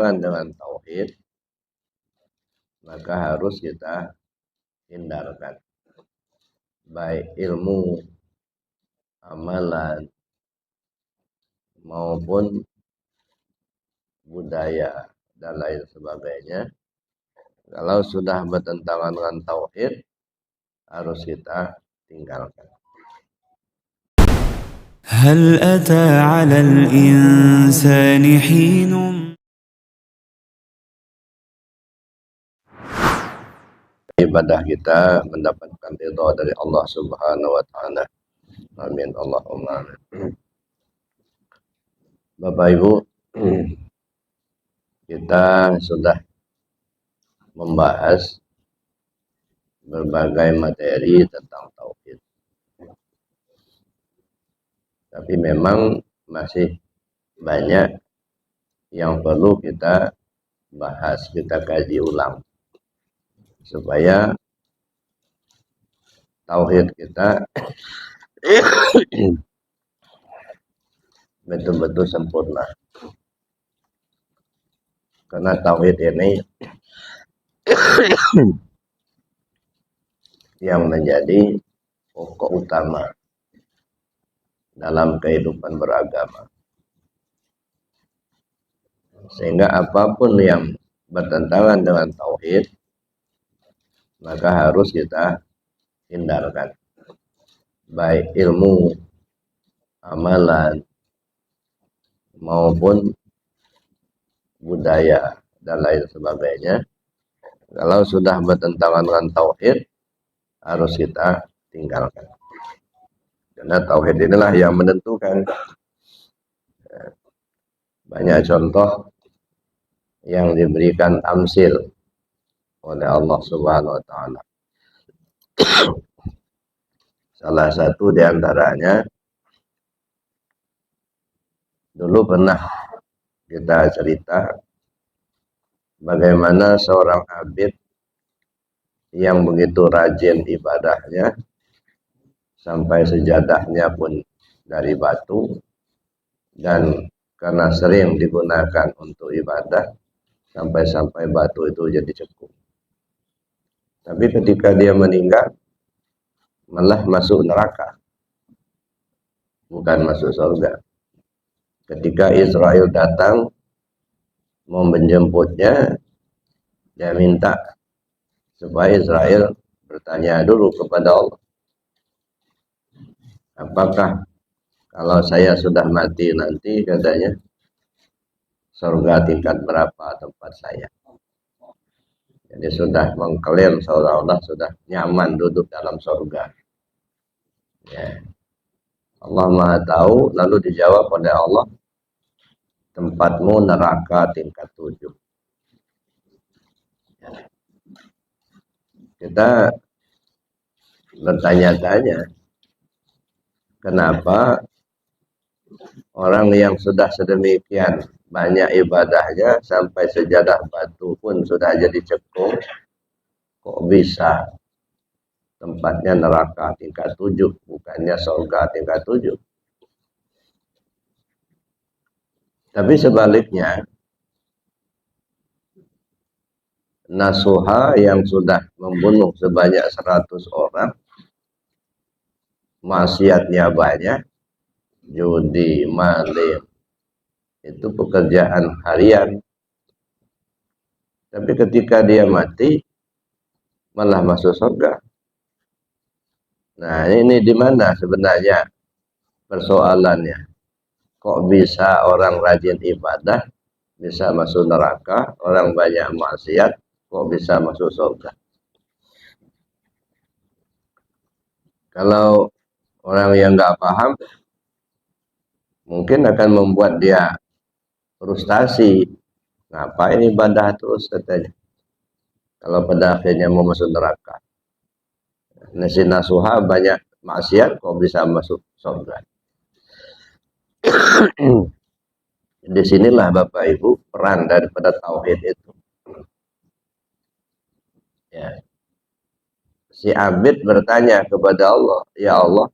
dengan tauhid, maka harus kita hindarkan, baik ilmu, amalan, maupun budaya dan lain sebagainya. Kalau sudah bertentangan dengan tauhid, harus kita tinggalkan. هل أتى على الإنسان حين Ibadah kita mendapatkan ridha dari Allah Subhanahu wa taala. Amin Allahumma amin. Bapak Ibu, kita sudah membahas berbagai materi tentang tauhid. Tapi memang masih banyak yang perlu kita bahas, kita kaji ulang, supaya tauhid kita betul-betul sempurna. Karena tauhid ini yang menjadi pokok utama dalam kehidupan beragama. Sehingga apapun yang bertentangan dengan tauhid, maka harus kita hindarkan. Baik ilmu, amalan, maupun budaya dan lain sebagainya. Kalau sudah bertentangan dengan tauhid, harus kita tinggalkan. Karena tauhid inilah yang menentukan. Banyak contoh yang diberikan tamsil oleh Allah Subhanahu wa taala. Salah satu di antaranya, dulu pernah kita cerita bagaimana seorang abid yang begitu rajin ibadahnya, sampai sejadahnya pun dari batu, dan karena sering digunakan untuk ibadah, sampai-sampai batu itu jadi cekung. Tapi ketika dia meninggal, malah masuk neraka, bukan masuk surga. Ketika Israel datang mau menjemputnya, dia minta supaya Israel bertanya dulu kepada Allah, apakah kalau saya sudah mati nanti, katanya, surga tingkat berapa tempat saya. Jadi sudah mengklaim seolah-olah sudah nyaman duduk dalam surga. Ya. Allah Maha tahu, lalu dijawab oleh Allah, tempatmu neraka tingkat 7. Ya. Kita bertanya-tanya, kenapa orang yang sudah sedemikian banyak ibadahnya, sampai sejadah batu pun sudah jadi cekung, kok bisa tempatnya neraka tingkat 7, bukannya surga tingkat 7. Tapi sebaliknya, Nasuha yang sudah membunuh sebanyak 100 orang, maksiatnya banyak, judi, maling, itu pekerjaan harian. Tapi ketika dia mati, malah masuk surga. Nah, ini di mana sebenarnya persoalannya? Kok bisa orang rajin ibadah bisa masuk neraka, orang banyak maksiat kok bisa masuk surga? Kalau orang yang nggak paham, mungkin akan membuat dia frustasi. Ngapain ibadah terus, katanya, kalau pada akhirnya mau masuk neraka. Nasi nasuha banyak maksiat kok bisa masuk surga. Disinilah Bapak Ibu peran daripada tauhid itu. Ya. Si abid bertanya kepada Allah, ya Allah,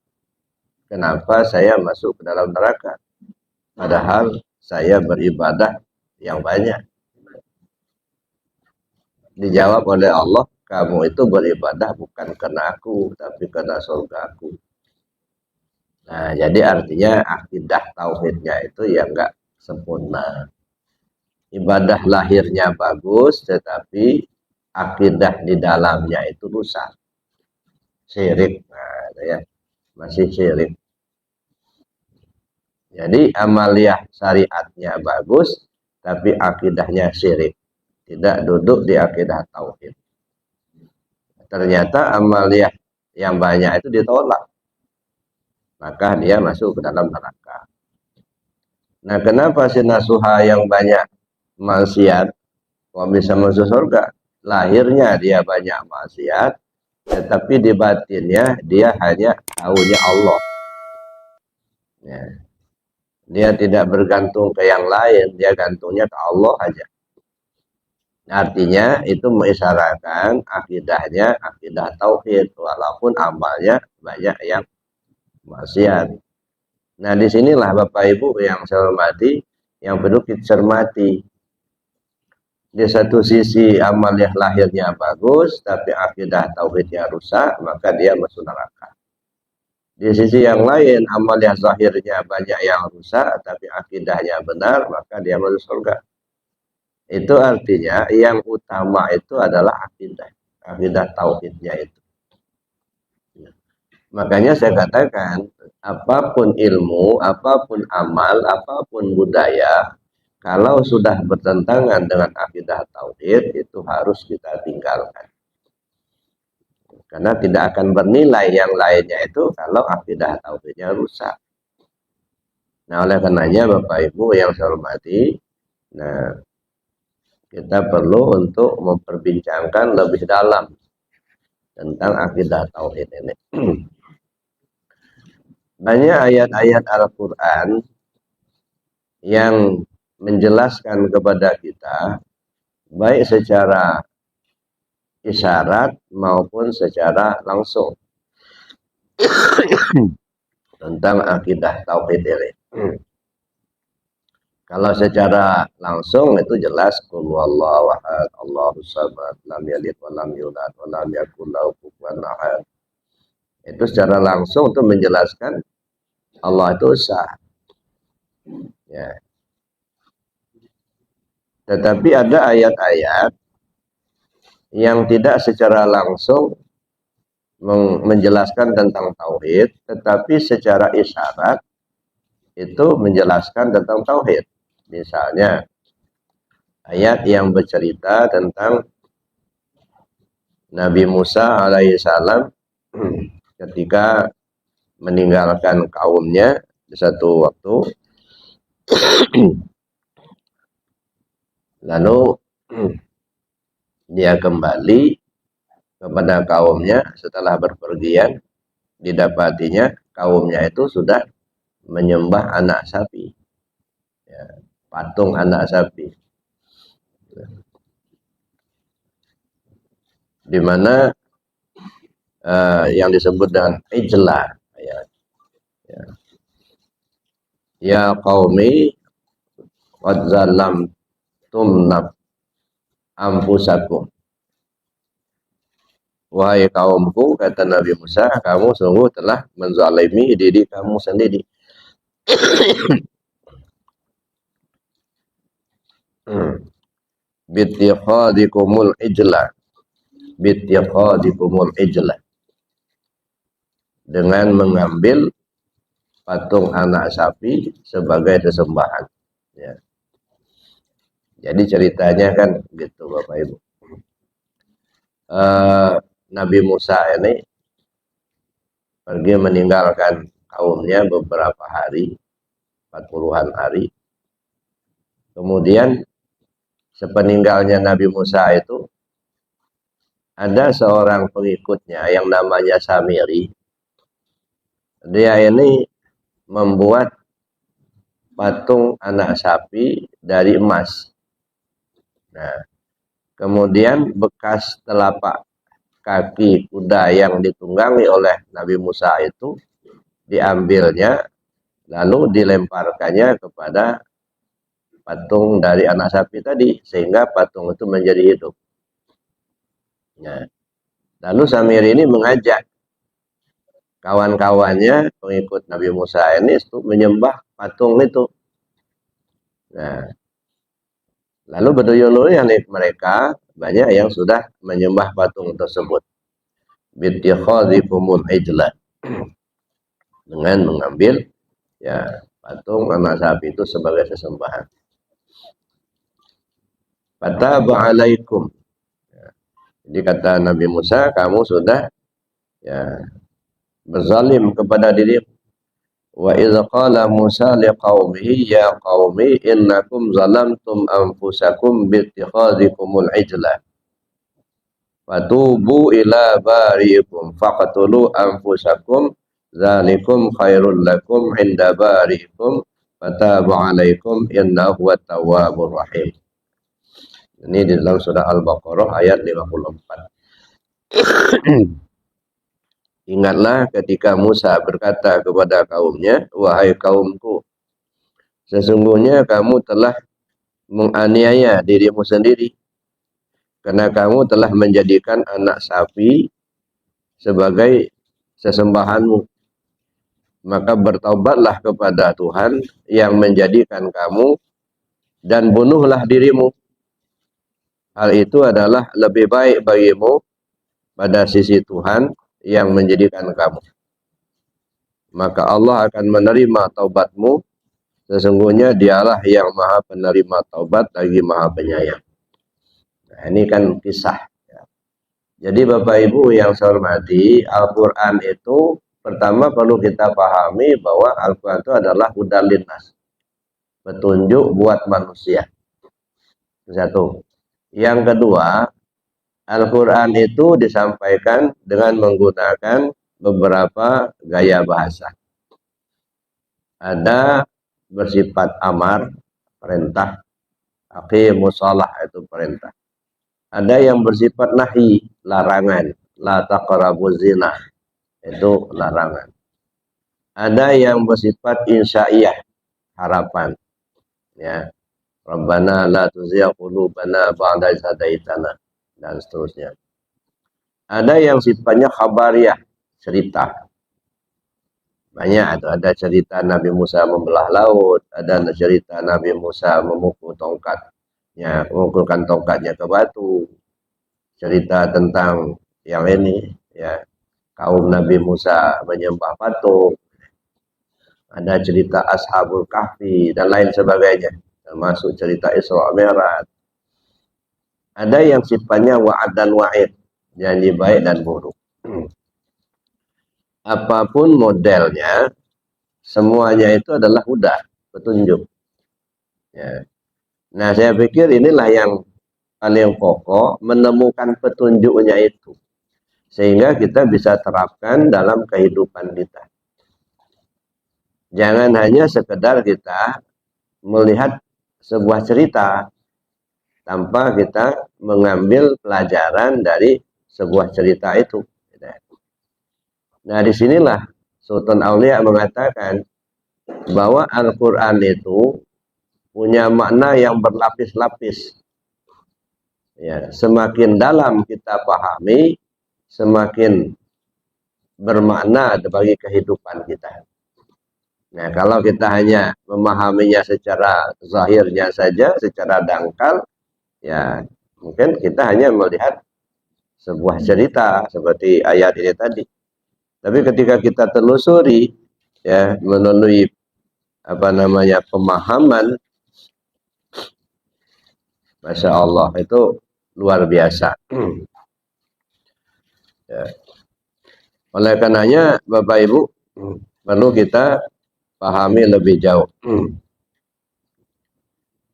kenapa saya masuk ke dalam neraka? Padahal saya beribadah yang banyak. dijawab oleh Allah, kamu itu beribadah bukan karena aku, tapi karena surgaku. Nah, jadi artinya akidah tauhidnya itu ya enggak sempurna. Ibadah lahirnya bagus, tetapi akidah di dalamnya itu rusak. Syirik, nah, ya, masih syirik. Jadi amaliyah syariatnya bagus, tapi akidahnya syirik. Tidak duduk di akidah tauhid. Ternyata amaliyah yang banyak itu ditolak. Maka dia masuk ke dalam neraka. Nah, kenapa si nasuha yang banyak maksiat kok bisa masuk surga? Lahirnya dia banyak maksiat, tetapi di batinnya dia hanya tahunya Allah. Ya. Dia tidak bergantung ke yang lain, dia gantungnya ke Allah aja. Artinya itu mengisyaratkan akidahnya akidah tauhid, walaupun amalnya banyak yang maksiat. Nah, disinilah Bapak Ibu yang saya hormati, yang perlu kita cermati. Di satu sisi amalnya lahirnya bagus, tapi akidah tauhidnya rusak, maka dia masuk neraka. Di sisi yang lain, amalnya zahirnya banyak yang rusak, tapi akidahnya benar, maka dia masuk surga. Itu artinya yang utama itu adalah akidah tauhidnya itu. Makanya saya katakan, apapun ilmu, apapun amal, apapun budaya, kalau sudah bertentangan dengan akidah tauhid, itu harus kita tinggalkan. Karena tidak akan bernilai yang lainnya itu kalau akidah tauhidnya rusak. Nah, oleh karenanya Bapak Ibu yang saya hormati, nah, kita perlu untuk memperbincangkan lebih dalam tentang akidah tauhid ini. Banyak ayat-ayat Al-Quran yang menjelaskan kepada kita, baik secara isyarat maupun secara langsung, tentang akidah tauhid ini. Kalau secara langsung itu jelas qul huwallahu ahad, Allahus samad, lam yalid wa lam yulad wa lam yakul lahu kufuwan ahad. Itu secara langsung untuk menjelaskan Allah itu esa. Ya. Tetapi ada ayat-ayat yang tidak secara langsung menjelaskan tentang tauhid, tetapi secara isyarat itu menjelaskan tentang tauhid. Misalnya ayat yang bercerita tentang Nabi Musa alaihissalam ketika meninggalkan kaumnya di satu waktu, lalu dia kembali kepada kaumnya setelah berpergian, didapatinya kaumnya itu sudah menyembah anak sapi, ya, patung anak sapi, di mana yang disebut dengan ijlah, ya qaumi qad zalamtum anfusakum, wahai kaumku, kata Nabi Musa, kamu sungguh telah menzalimi diri kamu sendiri. Bittikhadikumul ijlah, dengan mengambil patung anak sapi sebagai sesembahan. Ya. Jadi ceritanya kan gitu Bapak Ibu. Nabi Musa ini pergi meninggalkan kaumnya beberapa hari, 40-an hari. Kemudian sepeninggalnya Nabi Musa itu ada seorang pengikutnya yang namanya Samiri. Dia ini membuat patung anak sapi dari emas. Nah, kemudian bekas telapak kaki kuda yang ditunggangi oleh Nabi Musa itu diambilnya, lalu dilemparkannya kepada patung dari anak sapi tadi, sehingga patung itu menjadi hidup. Nah, lalu Samiri ini mengajak kawan-kawannya pengikut Nabi Musa ini untuk menyembah patung itu. Nah, lalu berduyun-duyun mereka banyak yang sudah menyembah patung tersebut. Bittikhadhikumul ijla, dengan mengambil ya patung anak sapi itu sebagai sesembahan. Fataba alaikum. Jadi kata Nabi Musa, kamu sudah ya berzalim kepada dirimu. Wa idza qala Musa liqaumihi ya qaumi innakum zalamtum anfusakum bittikhadhikumul ijla. Fatubu ila bariikum faqtulu anfusakum dzalikum khairul lakum inda bariikum fataba alaikum innahu huwat tawwabur rahim. Ini di dalam surah Al-Baqarah ayat 54. Ingatlah ketika Musa berkata kepada kaumnya, wahai kaumku, sesungguhnya kamu telah menganiaya dirimu sendiri, karena kamu telah menjadikan anak sapi sebagai sesembahanmu. Maka bertaubatlah kepada Tuhan yang menjadikan kamu dan bunuhlah dirimu. Hal itu adalah lebih baik bagimu pada sisi Tuhan yang menjadikan kamu. Maka Allah akan menerima taubatmu. Sesungguhnya dialah yang maha penerima taubat lagi maha penyayang. Nah, ini kan kisah. Jadi Bapak Ibu yang saya hormati, Al-Quran itu pertama perlu kita pahami bahwa Al-Quran itu adalah hudan linnas, petunjuk buat manusia. Satu. Yang kedua, Al-Quran itu disampaikan dengan menggunakan beberapa gaya bahasa. Ada bersifat amar, perintah, aqimus shalah itu perintah. Ada yang bersifat nahi, larangan, la taqrabuz zina, itu larangan. Ada yang bersifat insya'iyah, harapan. Ya. Rabbana la tuzigh qulubana ba'da idh hadaitana, dan seterusnya. Ada yang sifatnya khabariyah, cerita. Banyak itu, ada cerita Nabi Musa membelah laut, ada cerita Nabi Musa memukul tongkatnya, memukulkan tongkatnya ke batu. Cerita tentang yang ini, ya, kaum Nabi Musa menyembah patung. Ada cerita Ashabul Kahfi dan lain sebagainya, termasuk cerita Isra Mi'raj. Ada yang sifatnya wa'ad dan wa'id, janji baik dan buruk. Apapun modelnya, semuanya itu adalah huda, petunjuk. Ya. Nah, saya pikir inilah yang paling pokok, menemukan petunjuknya itu. Sehingga kita bisa terapkan dalam kehidupan kita. Jangan hanya sekedar kita melihat sebuah cerita, tanpa kita mengambil pelajaran dari sebuah cerita itu. Nah, disinilah Sultan Aulia mengatakan bahwa Al-Quran itu punya makna yang berlapis-lapis. Ya, semakin dalam kita pahami, semakin bermakna bagi kehidupan kita. Nah, kalau kita hanya memahaminya secara zahirnya saja, secara dangkal, ya mungkin kita hanya melihat sebuah cerita seperti ayat ini tadi. Tapi ketika kita telusuri, ya, melalui pemahaman, Masya Allah, itu luar biasa. Ya. Oleh karenanya, Bapak Ibu, perlu kita pahami lebih jauh.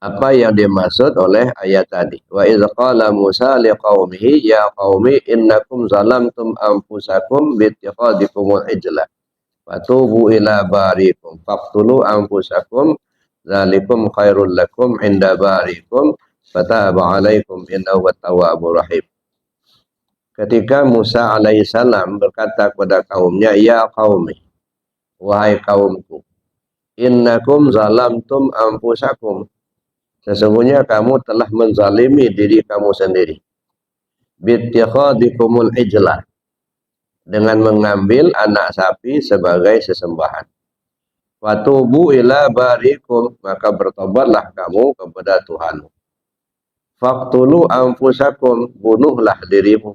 Apa yang dimaksud oleh ayat tadi. Wa idz qala Musa liqaumihi ya qaumi innakum zalamtum anfusakum bittikhadikumul ijla. Fatubu ila barikum faqtulu anfusakum dzalikum khairul lakum inda barikum fataba alaikum innahu tawwabur rahim. Ketika Musa alaihissalam berkata kepada kaumnya, ya qaumi, wahai kaumku, innakum zalamtum anfusakum, sesungguhnya kamu telah menzalimi diri kamu sendiri. bittikhadikumul ijlah, dengan mengambil anak sapi sebagai sesembahan. Fatubu ila barikum, maka bertobatlah kamu kepada Tuhanmu. Faqtulu anfusakum, bunuhlah dirimu.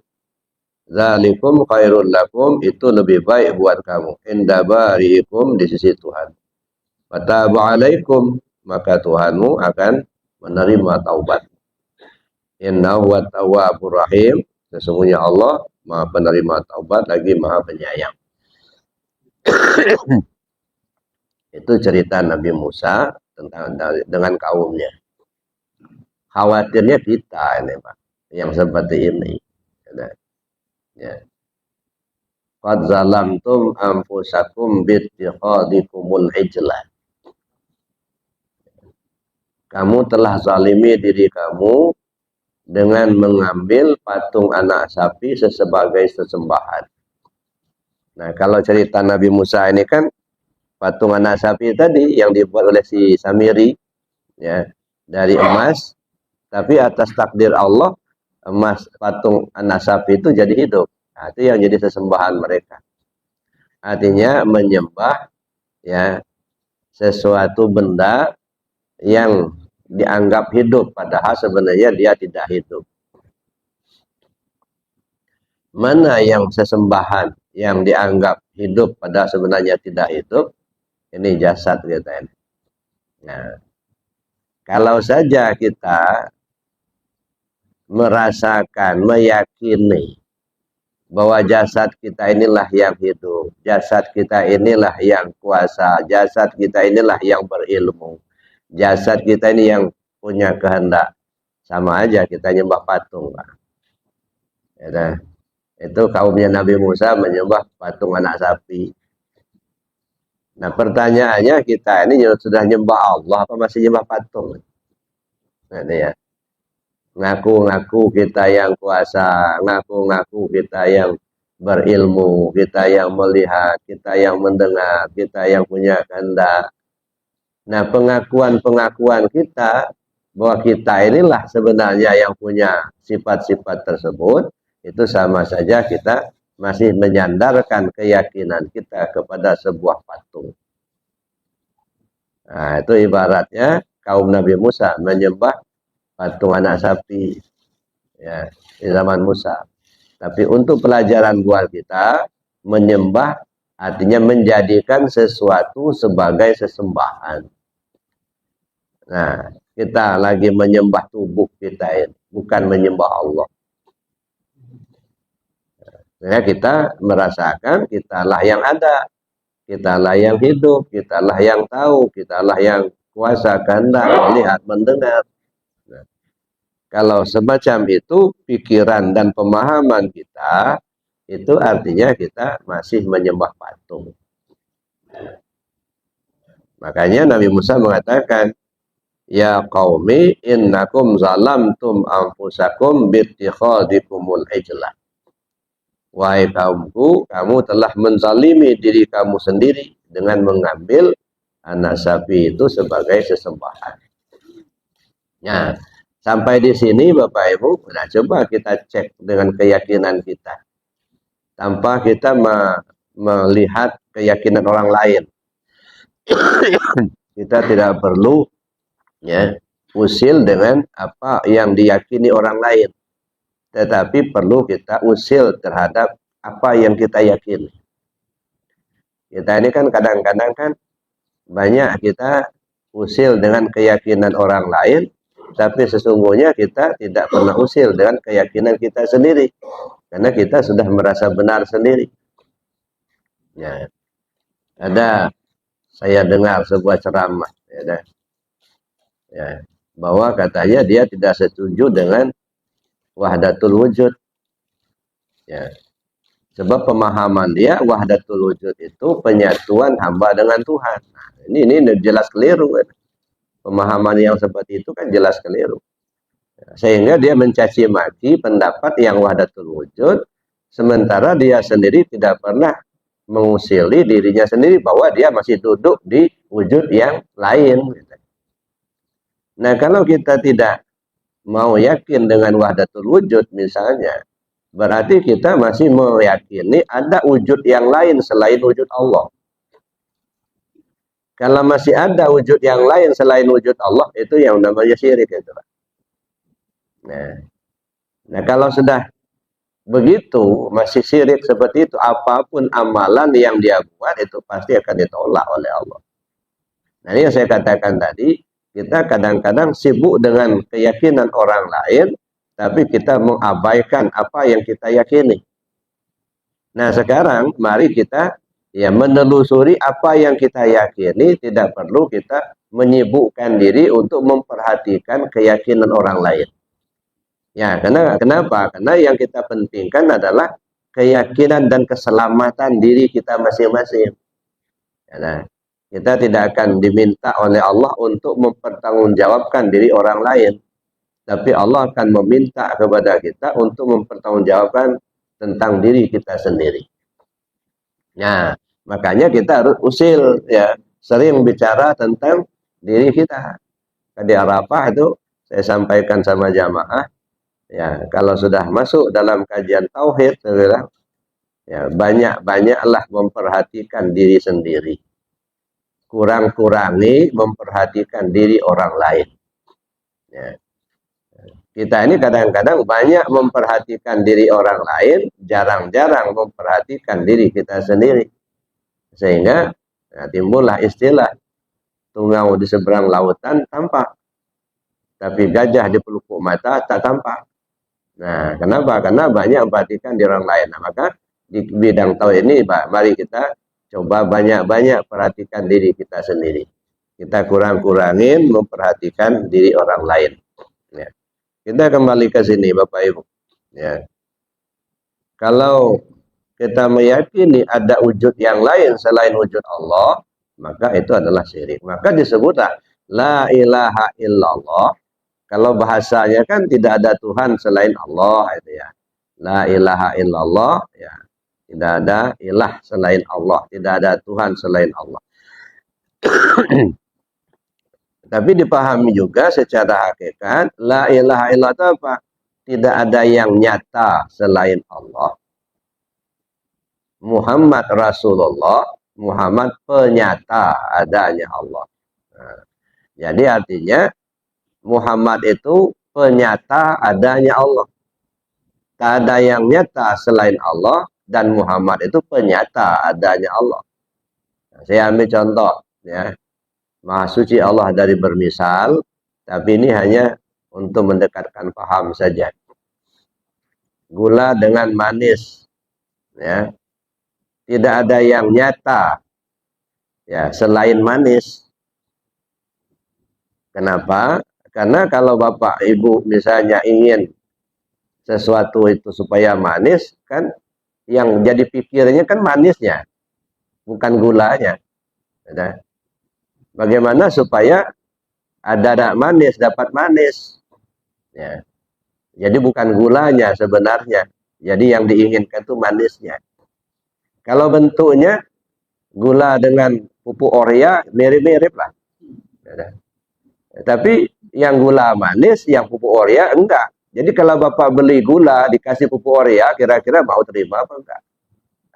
Zalikum khairul lakum, itu lebih baik buat kamu. Inda barikum, di sisi Tuhan. Fataba alaikum, maka Tuhanmu akan menerima taubat. Innahu wa tawwabur rahim, sesungguhnya Allah Maha penerima taubat lagi Maha penyayang. Itu cerita Nabi Musa dengan kaumnya. Khawatirnya kita ini Pak, yang seperti ini. Ya. Qad zalamtum anfusakum bittikhadikumul ijlah. Kamu telah zalimi diri kamu dengan mengambil patung anak sapi sebagai sesembahan. Nah, kalau cerita Nabi Musa ini kan patung anak sapi tadi yang dibuat oleh si Samiri, ya, dari emas, tapi atas takdir Allah emas patung anak sapi itu jadi hidup. Nah, itu yang jadi sesembahan mereka. Artinya menyembah, ya, sesuatu benda yang dianggap hidup padahal sebenarnya dia tidak hidup. Mana yang sesembahan yang dianggap hidup padahal sebenarnya tidak hidup? Ini jasad kita ini. Nah, kalau saja kita merasakan, meyakini bahwa jasad kita inilah yang hidup, jasad kita inilah yang kuasa, jasad kita inilah yang berilmu, jasad kita ini yang punya kehendak, sama aja kita nyembah patung, Pak. Ya, itu kaumnya Nabi Musa menyembah patung anak sapi. Nah, pertanyaannya, kita ini sudah nyembah Allah apa masih nyembah patung? Nah, ini ya. Ngaku-ngaku kita yang kuasa, ngaku-ngaku kita yang berilmu, kita yang melihat, kita yang mendengar, kita yang punya kehendak. Nah, pengakuan-pengakuan kita bahwa kita inilah sebenarnya yang punya sifat-sifat tersebut, itu sama saja kita masih menyandarkan keyakinan kita kepada sebuah patung. Nah, itu ibaratnya kaum Nabi Musa menyembah patung anak sapi, ya, di zaman Musa. Tapi untuk pelajaran buat kita, menyembah artinya menjadikan sesuatu sebagai sesembahan. Nah, kita lagi menyembah tubuh kita ini, bukan menyembah Allah. Nah, kita merasakan kitalah yang ada, kitalah yang hidup, kitalah yang tahu, kitalah yang kuasa kehendak, melihat, mendengar. Nah, kalau semacam itu pikiran dan pemahaman kita, itu artinya kita masih menyembah patung. Makanya Nabi Musa mengatakan, ya qaumi innakum zalamtum anfusakum bittikhadikumul ijlah. Wahai kaumku, kamu telah menzalimi diri kamu sendiri dengan mengambil anak sapi itu sebagai sesembahan. Nah, sampai di sini Bapak Ibu, nah coba kita cek dengan keyakinan kita. Tanpa kita melihat keyakinan orang lain. Kita tidak perlu, ya, usil dengan apa yang diyakini orang lain. Tetapi perlu kita usil terhadap apa yang kita yakini. Kita ini kan kadang-kadang kan banyak kita usil dengan keyakinan orang lain, tapi sesungguhnya kita tidak pernah usil dengan keyakinan kita sendiri. Karena kita sudah merasa benar sendiri. Ya. Saya dengar sebuah ceramah, ya, bahwa katanya dia tidak setuju dengan wahdatul wujud. Ya. Sebab pemahaman dia wahdatul wujud itu penyatuan hamba dengan Tuhan. Nah, ini jelas keliru kan. Pemahaman yang seperti itu kan jelas keliru. Sehingga dia mencaci maki pendapat yang wahdatul wujud, sementara dia sendiri tidak pernah mengusili dirinya sendiri bahwa dia masih duduk di wujud yang lain. Nah, kalau kita tidak mau yakin dengan wahdatul wujud misalnya, berarti kita masih meyakini ada wujud yang lain selain wujud Allah. Kalau masih ada wujud yang lain selain wujud Allah, itu yang namanya syirik itu. Nah, kalau sudah begitu, masih syirik seperti itu, apapun amalan yang dia buat itu pasti akan ditolak oleh Allah. Nah, ini yang saya katakan tadi, kita kadang-kadang sibuk dengan keyakinan orang lain, tapi kita mengabaikan apa yang kita yakini. Nah, sekarang mari kita menelusuri apa yang kita yakini, tidak perlu kita menyibukkan diri untuk memperhatikan keyakinan orang lain. Ya, kenapa? Karena yang kita pentingkan adalah keyakinan dan keselamatan diri kita masing-masing. Nah, kita tidak akan diminta oleh Allah untuk mempertanggungjawabkan diri orang lain. Tapi Allah akan meminta kepada kita untuk mempertanggungjawabkan tentang diri kita sendiri. Nah, makanya kita harus usil, sering bicara tentang diri kita. Di Arafah itu saya sampaikan sama jamaah, kalau sudah masuk dalam kajian tauhid, banyak-banyaklah memperhatikan diri sendiri. Kurang-kurangi memperhatikan diri orang lain. Kita ini kadang-kadang banyak memperhatikan diri orang lain, jarang-jarang memperhatikan diri kita sendiri. Sehingga timbullah istilah tungau di seberang lautan tampak, tapi gajah di pelupuk mata tak tampak. Nah, kenapa? Karena banyak memperhatikan di orang lain. Nah, maka di bidang tauhid ini, mari kita coba banyak-banyak perhatikan diri kita sendiri. Kita kurang-kurangin memperhatikan diri orang lain. Kita kembali ke sini, Bapak Ibu. Kalau kita meyakini ada wujud yang lain selain wujud Allah, maka itu adalah syirik. Maka disebutlah la ilaha illallah. Kalau bahasanya kan tidak ada Tuhan selain Allah, itu ya. La ilaha illallah, tidak ada ilah selain Allah, tidak ada Tuhan selain Allah. Tapi dipahami juga secara hakikat, la ilaha illallah itu apa? Tidak ada yang nyata selain Allah. Muhammad Rasulullah, Muhammad penyata adanya Allah. Nah, jadi artinya Muhammad itu penyata adanya Allah. Tak ada yang nyata selain Allah, dan Muhammad itu penyata adanya Allah. Nah, saya ambil contoh, Maha suci Allah dari bermisal, tapi ini hanya untuk mendekatkan paham saja. Gula dengan manis, tidak ada yang nyata selain manis. Kenapa? Karena kalau Bapak Ibu misalnya ingin sesuatu itu supaya manis, kan yang jadi pikirnya kan manisnya, bukan gulanya. Bagaimana supaya ada manis dapat manis? Jadi bukan gulanya sebenarnya. Jadi yang diinginkan itu manisnya. Kalau bentuknya gula dengan pupuk Oreo mirip-mirip lah. Tapi yang gula manis, yang pupuk Oreo enggak. Jadi kalau Bapak beli gula dikasih pupuk Oreo, kira-kira mau terima apa enggak?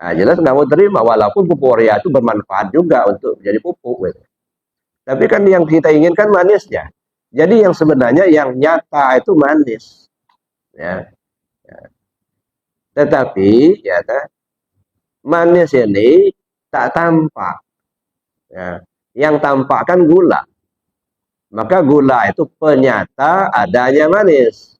Nah, jelas nggak mau terima, walaupun pupuk Oreo itu bermanfaat juga untuk menjadi pupuk. Gitu. Tapi kan yang kita inginkan manisnya. Jadi yang sebenarnya yang nyata itu manis. Tetapi manis ini tak tampak. Yang tampak kan gula. Maka gula itu penyata adanya manis.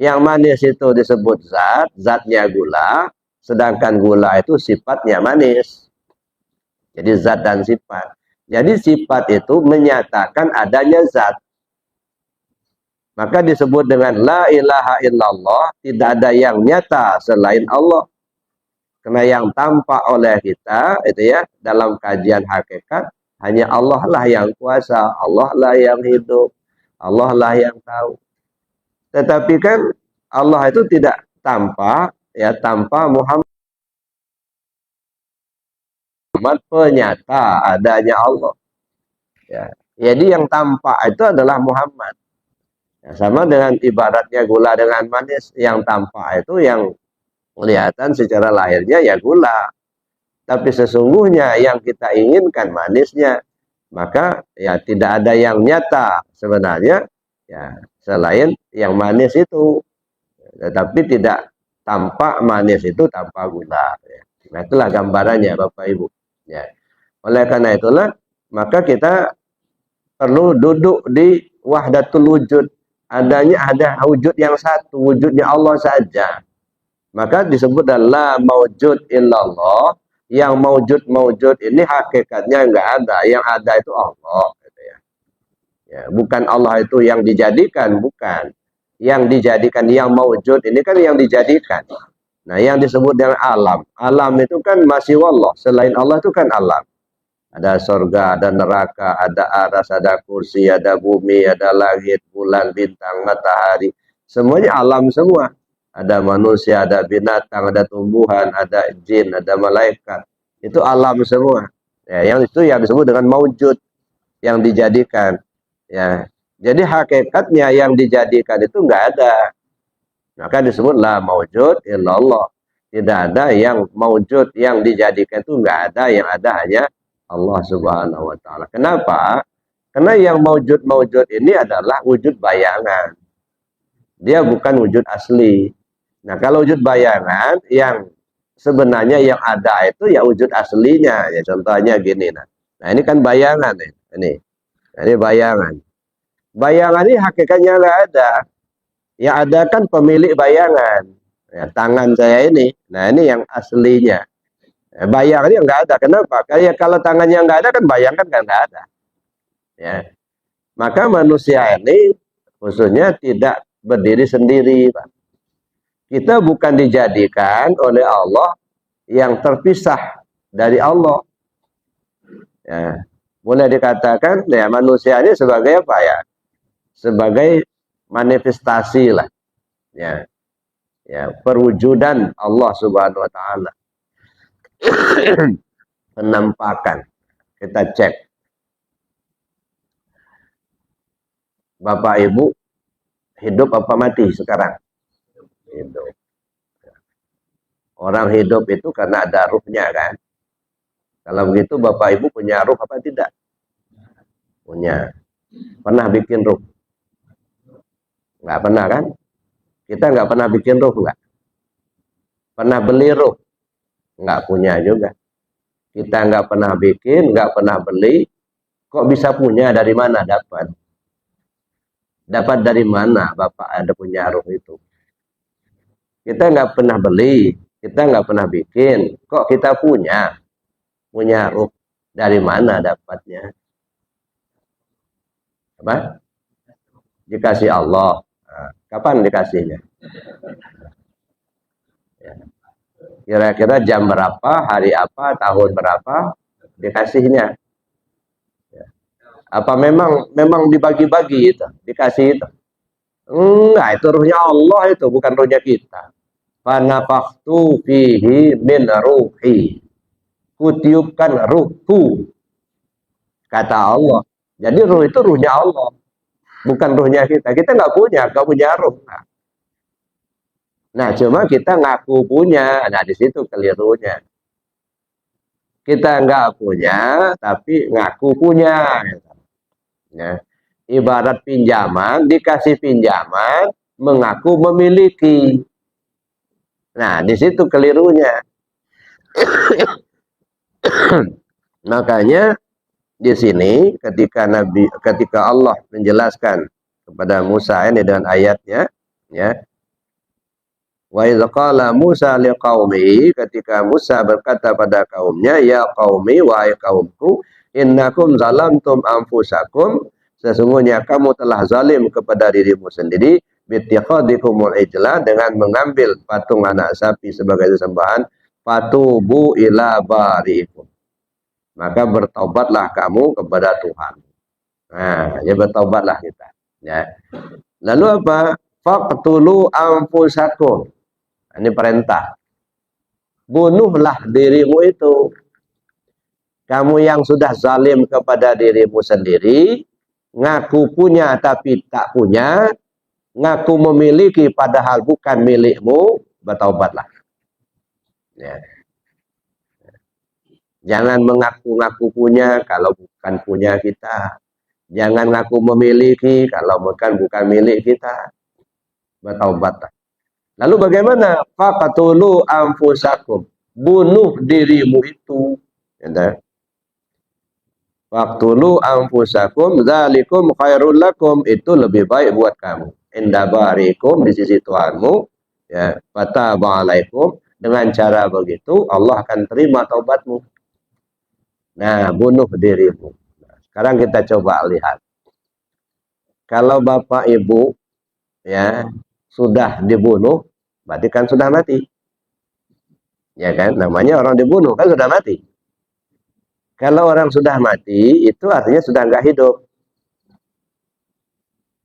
Yang manis itu disebut zat, zatnya gula, sedangkan gula itu sifatnya manis. Jadi zat dan sifat. Jadi sifat itu menyatakan adanya zat. Maka disebut dengan la ilaha illallah, tidak ada yang nyata selain Allah. Karena yang tampak oleh kita itu dalam kajian hakikat hanya Allah lah yang kuasa, Allah lah yang hidup, Allah lah yang tahu. Tetapi kan Allah itu tidak tampak tanpa Muhammad penyata adanya Allah. Jadi yang tampak itu adalah Muhammad. Ya, sama dengan ibaratnya gula dengan manis, yang tampak itu yang kelihatan secara lahirnya ya gula. Tapi sesungguhnya yang kita inginkan manisnya. Maka ya tidak ada yang nyata sebenarnya ya selain yang manis itu. Tetapi tidak tampak manis itu tanpa gula. Nah, itulah gambarannya Bapak Ibu. Ya. Oleh karena itulah maka kita perlu duduk di wahdatul wujud. Ada wujud yang satu, wujudnya Allah saja. Maka disebut adalah maujud illallah. Yang maujud ini hakikatnya enggak ada. Yang ada itu Allah. Gitu ya. Ya, bukan Allah itu yang dijadikan, bukan. Yang dijadikan, yang maujud ini kan yang dijadikan. Nah, yang disebut dengan alam. Alam itu kan masih Allah. Selain Allah itu kan alam. Ada surga, ada neraka, ada aras, ada kursi, ada bumi, ada langit, bulan, bintang, matahari. Semuanya alam semua. Ada manusia, ada binatang, ada tumbuhan, ada jin, ada malaikat. Itu alam semua. Ya, yang itu yang disebut dengan maujud, yang dijadikan. Ya, jadi hakikatnya yang dijadikan itu enggak ada. Maka disebutlah maujud illallah. Tidak ada yang maujud, yang dijadikan itu enggak ada, yang ada hanya Allah Subhanahu wa taala. Kenapa? Karena yang maujud ini adalah wujud bayangan. Dia bukan wujud asli. Nah, kalau wujud bayangan yang sebenarnya yang ada itu ya wujud aslinya. Ya contohnya gini nah ini kan bayangan nih. Ini bayangan. Bayangan ini hakikatnya enggak ada. Yang ada kan pemilik bayangan. Ya, tangan saya ini. Nah, ini yang aslinya. Bayangannya enggak ada. Kenapa? Kayak kalau tangannya enggak ada kan bayangan kan enggak ada. Ya. Maka manusia ini khususnya tidak berdiri sendiri, Pak. Kita bukan dijadikan oleh Allah yang terpisah dari Allah. Ya. Boleh dikatakan ya manusia ini sebagai apa ya? Sebagai manifestasi lah. Ya. Ya, perwujudan Allah Subhanahu wa taala. Penampakan. Kita cek. Bapak Ibu hidup apa mati sekarang? Hidup. Orang hidup itu karena ada ruhnya kan. Kalau begitu Bapak Ibu punya ruh apa tidak? Punya. Pernah bikin ruh? Nggak pernah kan? Kita nggak pernah bikin ruh nggak? Pernah beli ruh? Nggak punya juga. Kita nggak pernah bikin, nggak pernah beli. Kok bisa punya? Dari mana dapat? Dapat dari mana Bapak ada punya ruh itu? Kita nggak pernah beli, kita nggak pernah bikin. Kok kita punya ruh? Dari mana dapatnya? Apa? Dikasih Allah. Nah, kapan dikasihnya? Kira-kira jam berapa, hari apa, tahun berapa dikasihnya? Apa memang dibagi-bagi itu, dikasih itu? Enggak, itu ruhnya Allah itu, bukan ruhnya kita. Fanafaktu fihi min ruhi. Kutiupkan ruhku. Kata Allah. Jadi ruh itu ruhnya Allah. Bukan ruhnya kita. Kita nggak punya ruh. Nah, cuma kita ngaku punya. Nah, di situ kelirunya. Kita nggak punya, tapi ngaku punya. Ya. Ibarat pinjaman, dikasih pinjaman, mengaku memiliki. Nah, di situ kelirunya. Makanya di sini ketika Allah menjelaskan kepada Musa ini dengan ayatnya, ya. Wa idz qala Musa liqaumihi, ketika Musa berkata pada kaumnya, ya qaumi, wahai kaumku, innakum zalamtum anfusakum, sesungguhnya kamu telah zalim kepada dirimu sendiri, bittikhadikumul ijla, dengan mengambil patung anak sapi sebagai sesembahan, fatubu ila bariikum, maka bertobatlah kamu kepada Tuhan. Nah, ya bertobatlah kita. Ya. Lalu apa? Faqtulu anfusakum. Ini perintah. Bunuhlah dirimu itu. Kamu yang sudah zalim kepada dirimu sendiri, ngaku punya tapi tak punya, ngaku memiliki padahal bukan milikmu, bertaubatlah. Ya. Jangan mengaku-ngaku punya kalau bukan punya kita. Jangan ngaku memiliki kalau bukan milik kita. Bertaubatlah. Lalu bagaimana? Faqatulu anfusakum. Bunuh dirimu itu. Ya. Waqtulu anfusakum dzalikum khairul lakum, itu lebih baik buat kamu. Inda barikum, di sisi Tuhanmu, ya, fataba alaikum, dengan cara begitu Allah akan terima taubatmu. Nah, bunuh dirimu. Nah, sekarang kita coba lihat. Kalau bapak ibu ya sudah dibunuh, berarti kan sudah mati. Ya kan? Namanya orang dibunuh kan sudah mati. Kalau orang sudah mati, itu artinya sudah enggak hidup.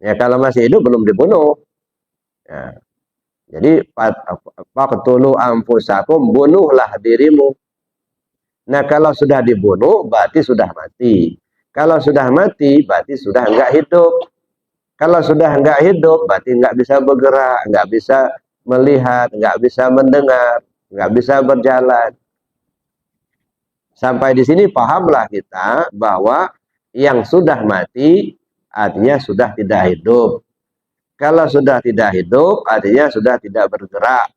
Ya, kalau masih hidup belum dibunuh. Ya. Jadi faqtulu anfusakum, bunuhlah dirimu. Nah, kalau sudah dibunuh berarti sudah mati. Kalau sudah mati berarti sudah enggak hidup. Kalau sudah enggak hidup berarti enggak bisa bergerak, enggak bisa melihat, enggak bisa mendengar, enggak bisa berjalan. Sampai di sini pahamlah kita bahwa yang sudah mati artinya sudah tidak hidup. Kalau sudah tidak hidup artinya sudah tidak bergerak,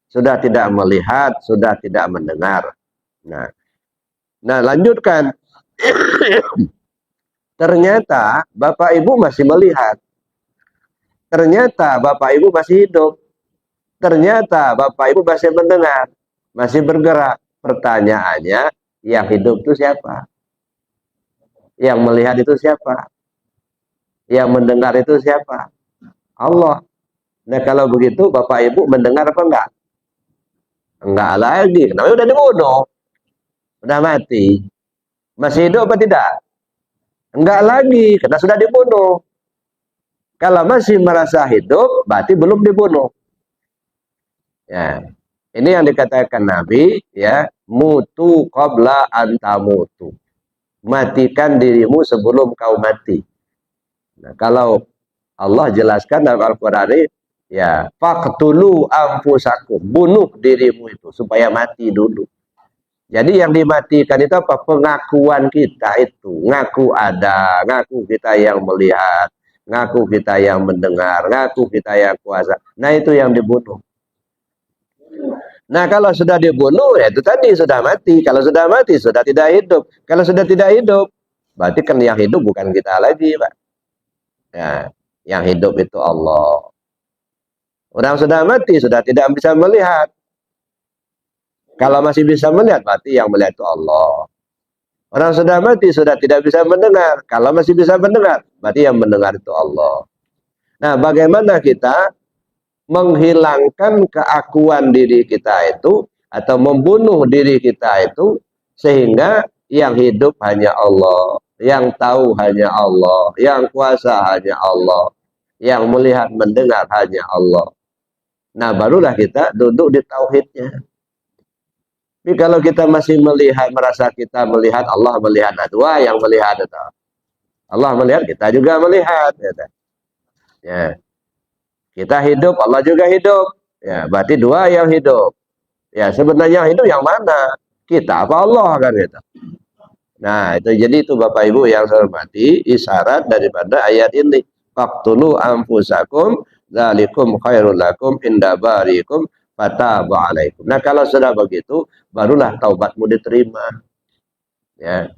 sudah tidak melihat, sudah tidak mendengar. Nah, lanjutkan. Ternyata Bapak Ibu masih melihat. Ternyata Bapak Ibu masih hidup. Ternyata Bapak Ibu masih mendengar, masih bergerak. Pertanyaannya, yang hidup itu siapa? Yang melihat itu siapa? Yang mendengar itu siapa? Allah. Nah, kalau begitu Bapak Ibu mendengar apa enggak? Enggak lagi. Namanya udah dibunuh. Udah mati. Masih hidup apa tidak? Enggak lagi, karena sudah dibunuh. Kalau masih merasa hidup, berarti belum dibunuh. Ya. Ini yang dikatakan Nabi, ya, mutu qabla antamutu. Matikan dirimu sebelum kau mati. Nah, kalau Allah jelaskan dalam Al-Qur'an ini, ya, faqtulu anfusakum, bunuh dirimu itu supaya mati dulu. Jadi yang dimatikan itu apa? Pengakuan kita itu. Ngaku ada, ngaku kita yang melihat, ngaku kita yang mendengar, ngaku kita yang kuasa. Nah, itu yang dibunuh. Nah, kalau sudah dibunuh, ya itu tadi sudah mati. Kalau sudah mati, sudah tidak hidup. Kalau sudah tidak hidup, berarti kan yang hidup bukan kita lagi, Pak. Ya, yang hidup itu Allah. Orang sudah mati, sudah tidak bisa melihat. Kalau masih bisa melihat, berarti yang melihat itu Allah. Orang sudah mati, sudah tidak bisa mendengar. Kalau masih bisa mendengar, berarti yang mendengar itu Allah. Nah, bagaimana kita menghilangkan keakuan diri kita itu, atau membunuh diri kita itu, sehingga yang hidup hanya Allah, yang tahu hanya Allah, yang kuasa hanya Allah, yang melihat mendengar hanya Allah. Nah, barulah kita duduk di tauhidnya. Tapi kalau kita masih melihat, merasa kita melihat, Allah melihat, nah dua yang melihat itu. Allah melihat, kita juga melihat. Ya. Kita hidup, Allah juga hidup. Ya, berarti dua yang hidup. Ya, sebenarnya hidup yang mana? Kita apa Allah kan gitu. Nah, itu jadi itu Bapak Ibu yang saya hormati, isyarat daripada ayat ini. Faqtulu anfusakum dzalikum khairul lakum inda barikum fataba alaikum. Nah, kalau sudah begitu, barulah taubatmu diterima. Ya.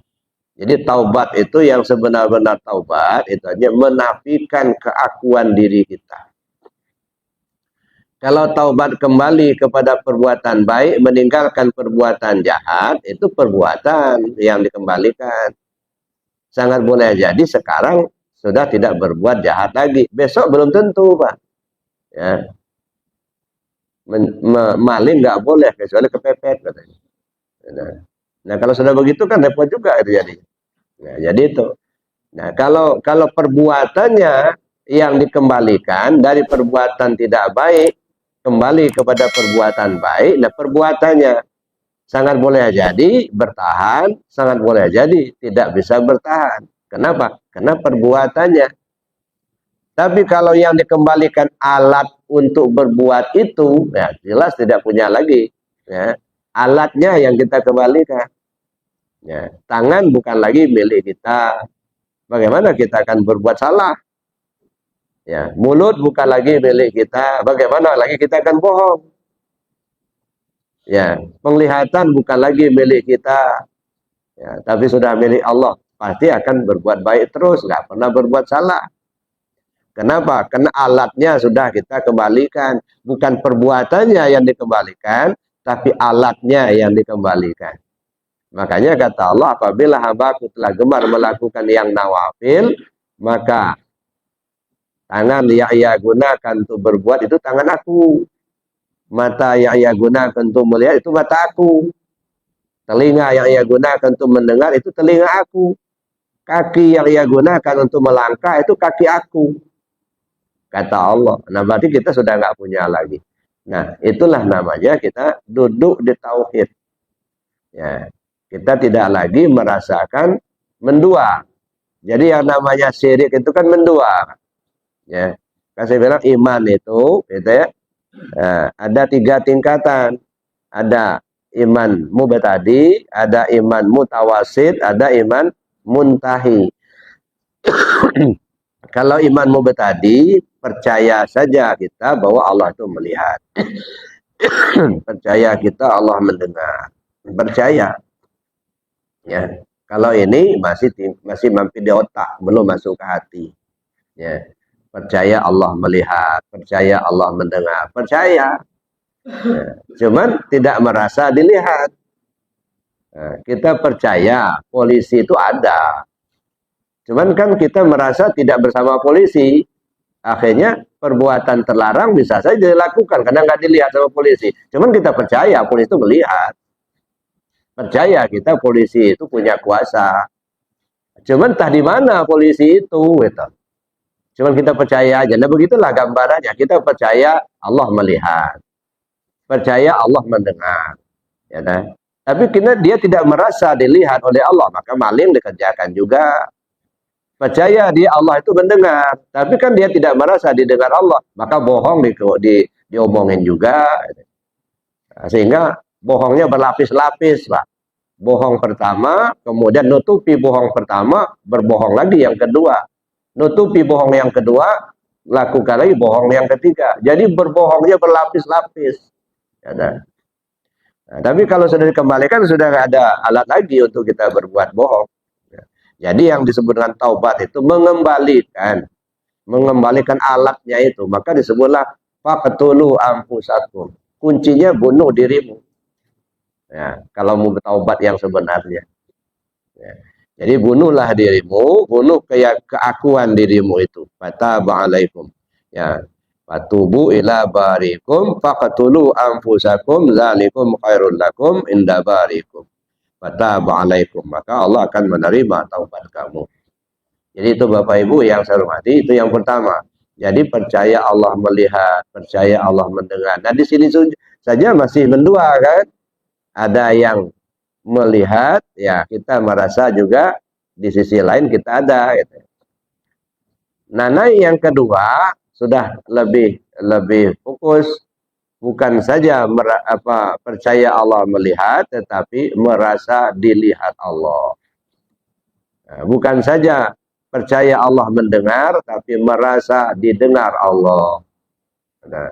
Jadi taubat itu yang sebenar-benar taubat, itu hanya menafikan keakuan diri kita. Kalau taubat kembali kepada perbuatan baik, meninggalkan perbuatan jahat, itu perbuatan yang dikembalikan. Sangat boleh jadi sekarang sudah tidak berbuat jahat lagi. Besok belum tentu, Pak. Ya. Maling nggak boleh kecuali kepepet katanya. Nah, kalau sudah begitu kan repot juga itu jadi. Nah, jadi itu. Nah, kalau perbuatannya yang dikembalikan dari perbuatan tidak baik kembali kepada perbuatan baik, nah perbuatannya sangat boleh jadi bertahan, sangat boleh jadi tidak bisa bertahan. Kenapa? Karena perbuatannya. Tapi kalau yang dikembalikan alat untuk berbuat itu, ya jelas tidak punya lagi. Ya. Alatnya yang kita kembalikan. Ya. Tangan bukan lagi milik kita. Bagaimana kita akan berbuat salah? Ya. Mulut bukan lagi milik kita. Bagaimana lagi kita akan bohong? Ya. Penglihatan bukan lagi milik kita. Ya. Tapi sudah milik Allah. Pasti akan berbuat baik terus. Nggak pernah berbuat salah. Kenapa? Karena alatnya sudah kita kembalikan. Bukan perbuatannya yang dikembalikan, tapi alatnya yang dikembalikan. Makanya kata Allah, apabila hambaku telah gemar melakukan yang nawafil, maka tangan yang ia gunakan untuk berbuat itu tangan aku. Mata yang ia gunakan untuk melihat itu mata aku. Telinga yang ia gunakan untuk mendengar itu telinga aku. Kaki yang ia gunakan untuk melangkah itu kaki aku. Kata Allah. Nah, berarti kita sudah nggak punya lagi. Nah, itulah namanya kita duduk di tauhid. Ya, kita tidak lagi merasakan mendua. Jadi yang namanya syirik itu kan mendua. Ya, kan saya bilang iman itu, gitu ya. Ada 3 tingkatan. Ada iman mubtadi, ada iman mutawasid, ada iman muntahi. Kalau iman mubtadi, percaya saja kita bahwa Allah itu melihat. Percaya kita Allah mendengar. Percaya. Ya. Kalau ini masih mampir di otak, belum masuk ke hati. Ya. Percaya Allah melihat, percaya Allah mendengar, percaya. Ya. Cuman tidak merasa dilihat. Nah, kita percaya polisi itu ada. Cuman kan kita merasa tidak bersama polisi. Akhirnya perbuatan terlarang bisa saja dilakukan karena nggak dilihat sama polisi. Cuman kita percaya polisi itu melihat. Percaya kita polisi itu punya kuasa. Cuman entah di mana polisi itu, gitu. Cuman kita percaya aja. Nah begitulah gambarannya. Kita percaya Allah melihat. Percaya Allah mendengar. Ya kan? Tapi dia tidak merasa dilihat oleh Allah. Maka maling dikerjakan juga. Percaya dia Allah itu mendengar, tapi kan dia tidak merasa didengar Allah, maka bohong diomongin juga. Sehingga bohongnya berlapis-lapis, Pak. Bohong pertama, kemudian nutupi bohong pertama, berbohong lagi yang kedua. Nutupi bohong yang kedua, lakukan lagi bohong yang ketiga. Jadi berbohongnya berlapis-lapis. Ya, nah, tapi kalau sudah dikembalikan, sudah nggak ada alat lagi untuk kita berbuat bohong. Jadi yang disebut dengan taubat itu mengembalikan alatnya itu. Maka disebutlah faqtulu anfusakum. Kuncinya bunuh dirimu. Ya, kalau mau bertaubat yang sebenarnya. Ya. Jadi bunuhlah dirimu, bunuh keakuan dirimu itu. Fataba alaikum. Ya. Fatubu ila barikum faqtulu anfusakum zalikum khairul lakum inda barikum. Fataba alaikum, maka Allah akan menerima taubat kamu. Jadi itu Bapak Ibu yang saya hormati, itu yang pertama. Jadi percaya Allah melihat, percaya Allah mendengar. Nah di sini saja masih mendua kan. Ada yang melihat, ya kita merasa juga di sisi lain kita ada. Gitu. Nah yang kedua sudah lebih fokus. Bukan saja percaya Allah melihat, tetapi merasa dilihat Allah. Nah, bukan saja percaya Allah mendengar, tapi merasa didengar Allah. Nah,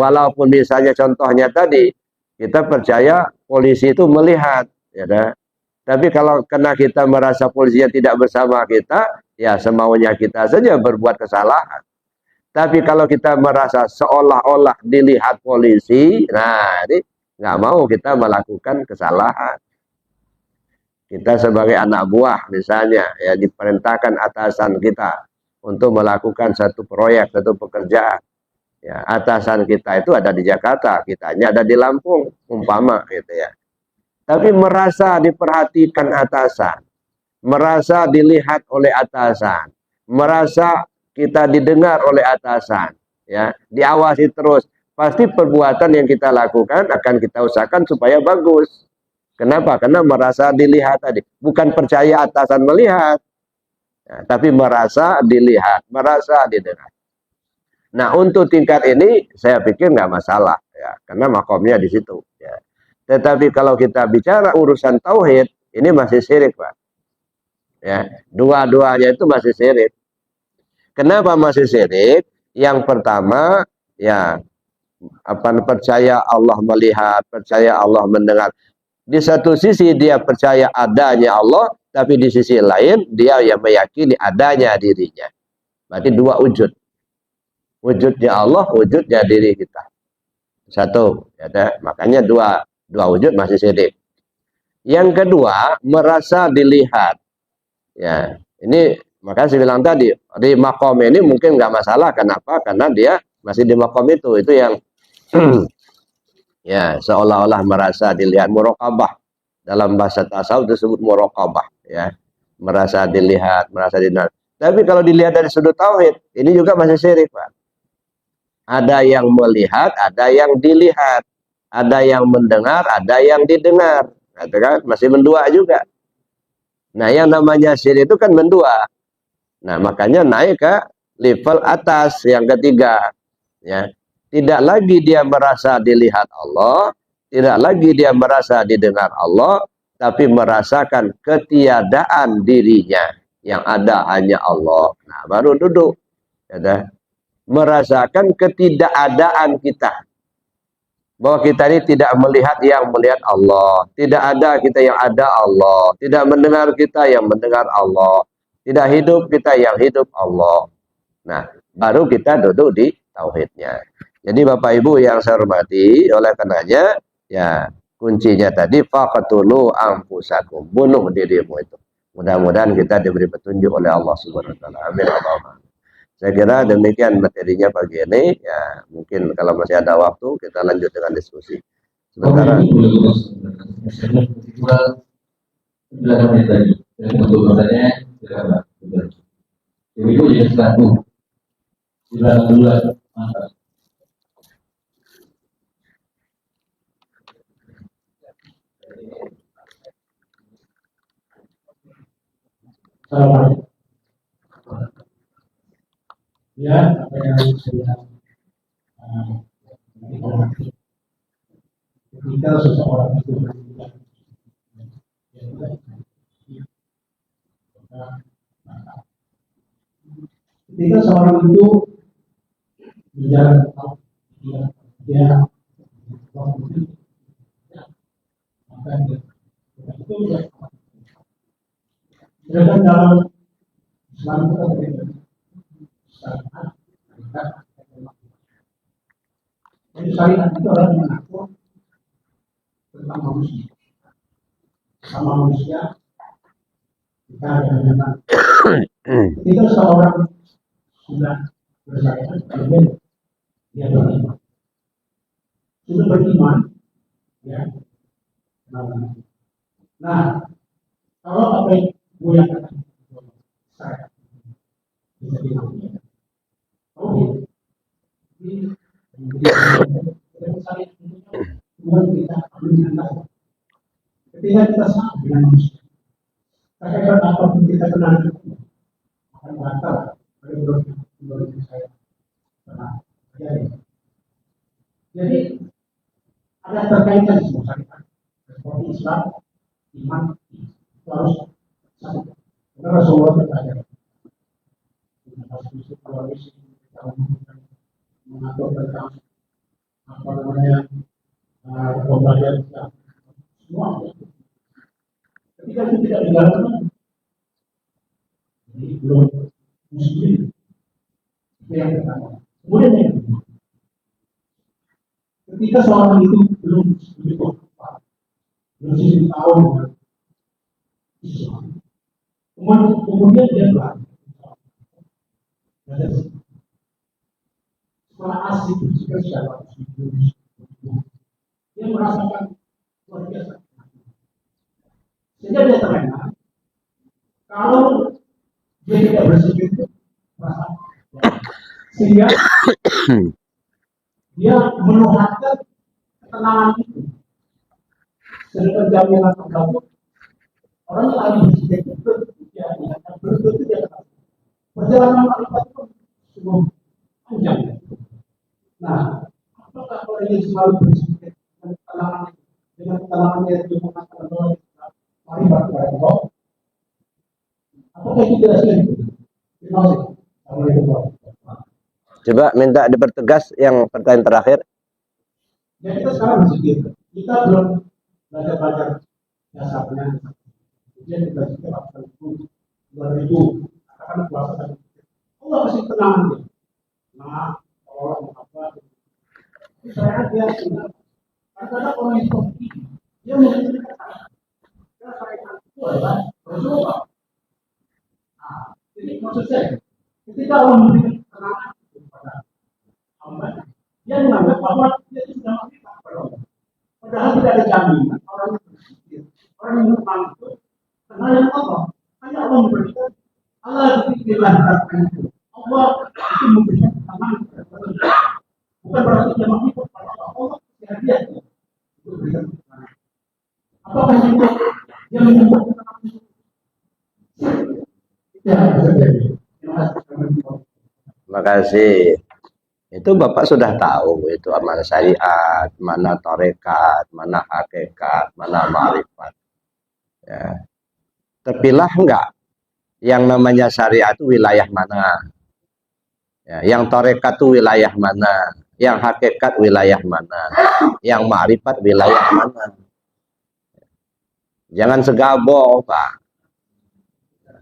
walaupun misalnya contohnya tadi, kita percaya polisi itu melihat. Ya, nah. Tapi kalau karena kita merasa polisinya tidak bersama kita, ya semaunya kita saja berbuat kesalahan. Tapi kalau kita merasa seolah-olah dilihat polisi, nah ini nggak mau kita melakukan kesalahan. Kita sebagai anak buah misalnya, ya diperintahkan atasan kita untuk melakukan satu proyek, satu pekerjaan. Ya, atasan kita itu ada di Jakarta, kitanya ada di Lampung, umpama gitu ya. Tapi merasa diperhatikan atasan, merasa dilihat oleh atasan, merasa kita didengar oleh atasan, ya diawasi terus. Pasti perbuatan yang kita lakukan akan kita usahakan supaya bagus. Kenapa? Karena merasa dilihat tadi. Bukan percaya atasan melihat, Ya, tapi merasa dilihat, merasa didengar. Nah, untuk tingkat ini saya pikir nggak masalah ya, karena makomnya di situ. Ya. Tetapi kalau kita bicara urusan tauhid, ini masih syirik, Pak. Ya, dua-duanya itu masih syirik. Kenapa masih syirik? Yang pertama, ya percaya Allah melihat, percaya Allah mendengar. Di satu sisi dia percaya adanya Allah, tapi di sisi lain dia yang meyakini adanya dirinya. Berarti dua wujud. Wujudnya Allah, wujudnya diri kita. Satu, ya, makanya dua wujud masih syirik. Yang kedua, merasa dilihat. Ya, ini makanya saya bilang tadi di makom ini mungkin nggak masalah. Kenapa? Karena dia masih di makom itu yang ya seolah-olah merasa dilihat, muraqabah. Dalam bahasa tasawuf disebut muraqabah, ya, merasa dilihat, merasa dilihat. Tapi kalau dilihat dari sudut tauhid, ini juga masih syirik, Pak. Ada yang melihat, ada yang dilihat, ada yang mendengar, ada yang didengar. Kan masih mendua juga. Nah, yang namanya syirik itu kan mendua. Nah, makanya naik ke level atas yang ketiga, ya. Tidak lagi dia merasa dilihat Allah, tidak lagi dia merasa didengar Allah, tapi merasakan ketiadaan dirinya, yang ada hanya Allah. Nah, baru duduk, ya, merasakan ketidakadaan kita, bahwa kita ini tidak melihat yang melihat Allah, tidak ada kita yang ada Allah, tidak mendengar kita yang mendengar Allah, tidak hidup kita yang hidup Allah. Nah, baru kita duduk di tauhidnya. Jadi Bapak Ibu yang saya hormati, oleh karenanya ya kuncinya tadi faqatulu anfusakum, bunuh dirimu itu. Mudah-mudahan kita diberi petunjuk oleh Allah Subhanahu wa taala. Amin Allahumma. Saya kira demikian materinya pagi ini. Ya, mungkin kalau masih ada waktu kita lanjut dengan diskusi. Sementara Ibu jadi satu. Assalamualaikum. Ya, apa yang saya ketika seseorang itu ketika seorang itu menjalankan dia maka itu sedangkan dalam Islam kita berbeda. Jadi syariat itu adalah mengatur tentang manusia. Sama manusia kita ada ketika seorang sudah bersyariat, kemudian dia beriman. Sudah beriman, ya. Nah, kalau apa yang gue katakan saya bisa dilakukan. Oh, ini kita ketika kita sama dengan manusia, terkait apapun kita kenal akan batal pada menurut saya pernah terjadi. Jadi ada terkaitan semua syariat seperti Islam, iman itu harus sama. Karena Rasulullah berkata, mengatur tentang apa namanya pembagian semua. Ketika itu tidak dijalankan, jadi belum muslim. Itu yang pertama. Kemudian yang kedua, ketika seorang itu belum begitu belum tahu dengan Islam, kemudian dia belajar. Setelah asik bersikap secara dia merasakan luar biasa. Sehingga dia terlena. Kalau dia tidak bersikap itu merasa, sehingga dia menuhankan ketenangan itu. Sedangkan jaminan tergabung orang yang lagi bersikap itu Ya, belum tentu dia tahu. Perjalanan makrifat itu sungguh panjang. Nah, apakah orang yang selalu berpikir dengan ketenangannya itu mengatakan bahwa makrifat kepada Allah? Apakah itu tidak sulit? Terima kasih. Assalamualaikum. Coba minta dipertegas yang pertanyaan terakhir. Ya kita sekarang berpikir, kita belum belajar dasarnya. Kemudian kita berpikir apa itu, akan puasa tadi. Allah masih tenang dia. Nah, orang apa? Saya dia sudah. Karena orang yang seperti ini, dia menceritakan. Karena saya itu adalah berdoa. Nah, jadi maksud saya, ketika Allah memberikan ketenangan kepada hamba, dia menganggap bahwa dia sudah mengikat kepada Allah. Padahal tidak ada jaminan orang yang berpikir, orang yang tenang itu kenal yang Allah. Hanya Allah memberikan, Allah berpikirlah itu. Allah itu memberikan ketenangan kepada Allah. Bukan berarti dia mengikat kepada Allah. Allah dia itu berikan ketenangan. Apakah itu yang membuat ketenangan itu? Ya, bisa jadi. Terima kasih. Itu Bapak sudah tahu itu mana syariat, mana tarekat, mana hakikat, mana ma'rifat. Ya. Terpilah enggak yang namanya syariat itu wilayah mana? Ya, yang tarekat itu wilayah mana? Yang hakikat wilayah mana? Yang ma'rifat wilayah mana? Jangan segabung, Pak.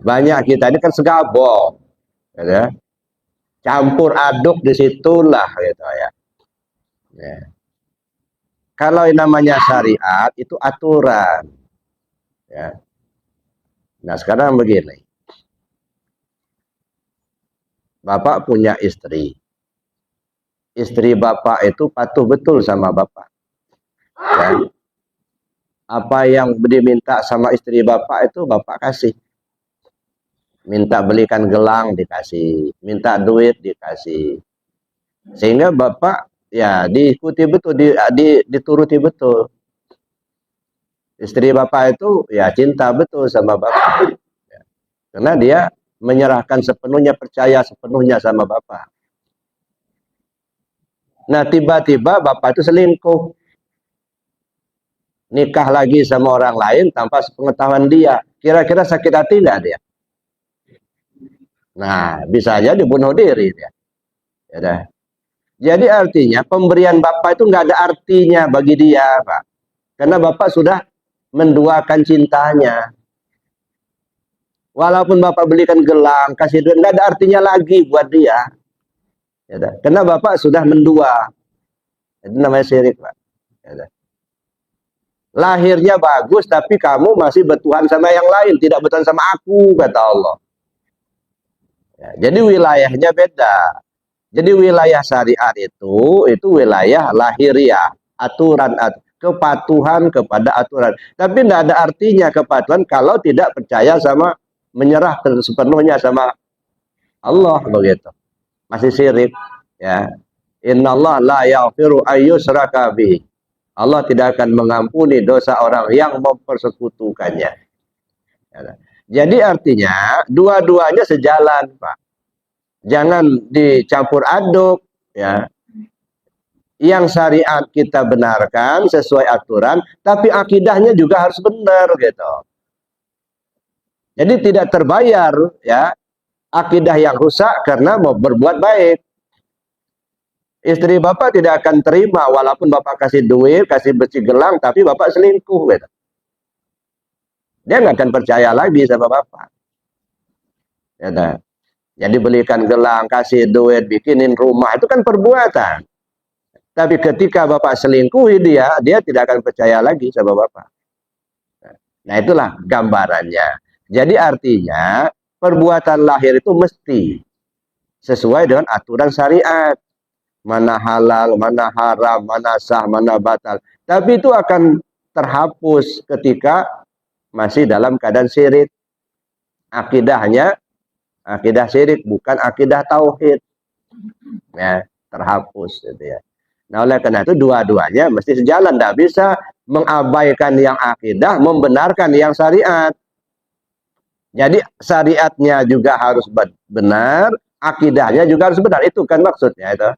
Banyak kita ini kan segabung. Ya. Campur aduk di situlah gitu ya. Ya. Kalau yang namanya syariat itu aturan. Ya. Nah, sekarang begini. Bapak punya istri. Istri Bapak itu patuh betul sama Bapak. Ya. Apa yang diminta sama istri Bapak itu Bapak kasih. Minta belikan gelang dikasih, minta duit dikasih, sehingga Bapak ya diikuti betul, dituruti betul. Istri Bapak itu ya cinta betul sama Bapak, ya. Karena dia menyerahkan sepenuhnya, percaya sepenuhnya sama Bapak. Nah tiba-tiba Bapak itu selingkuh, nikah lagi sama orang lain tanpa sepengetahuan dia. Kira-kira sakit hati nggak dia? Nah, bisa aja dibunuh diri dia. Ya. Jadi artinya pemberian Bapak itu nggak ada artinya bagi dia, Pak. Karena Bapak sudah menduakan cintanya. Walaupun Bapak belikan gelang, kasih duit, nggak ada artinya lagi buat dia. Ya. Karena Bapak sudah mendua. Itu namanya syirik, Pak. Ya. Lahirnya bagus, tapi kamu masih bertuhan sama yang lain, tidak bertuhan sama aku, kata Allah. Ya, jadi wilayahnya beda. Jadi wilayah syariat itu wilayah lahiriah, aturan, kepatuhan kepada aturan. Tapi tidak ada artinya kepatuhan kalau tidak percaya sama, menyerah sepenuhnya sama Allah, begitu. Masih syirik, ya. Innallaha la yaghfiru ayyushraka bihi. Allah tidak akan mengampuni dosa orang yang mempersekutukannya. Ya. Jadi artinya dua-duanya sejalan, Pak. Jangan dicampur aduk, ya. Yang syariat kita benarkan sesuai aturan, tapi akidahnya juga harus benar, gitu. Jadi tidak terbayar, ya, akidah yang rusak karena mau berbuat baik. Istri Bapak tidak akan terima walaupun Bapak kasih duit, kasih besi gelang, tapi Bapak selingkuh, gitu. Dia nggak akan percaya lagi sama Bapak. Ya, jadi belikan gelang, kasih duit, bikinin rumah, itu kan perbuatan. Tapi ketika Bapak selingkuhi dia tidak akan percaya lagi sama Bapak. Nah itulah gambarannya. Jadi artinya perbuatan lahir itu mesti sesuai dengan aturan syariat. Mana halal, mana haram, mana sah, mana batal. Tapi itu akan terhapus ketika masih dalam keadaan syirik. Akidahnya akidah syirik, bukan akidah tauhid. Ya, terhapus gitu ya. Nah, oleh karena itu dua-duanya mesti sejalan, tidak bisa mengabaikan yang akidah, membenarkan yang syariat. Jadi syariatnya juga harus benar, akidahnya juga harus benar. Itu kan maksudnya itu.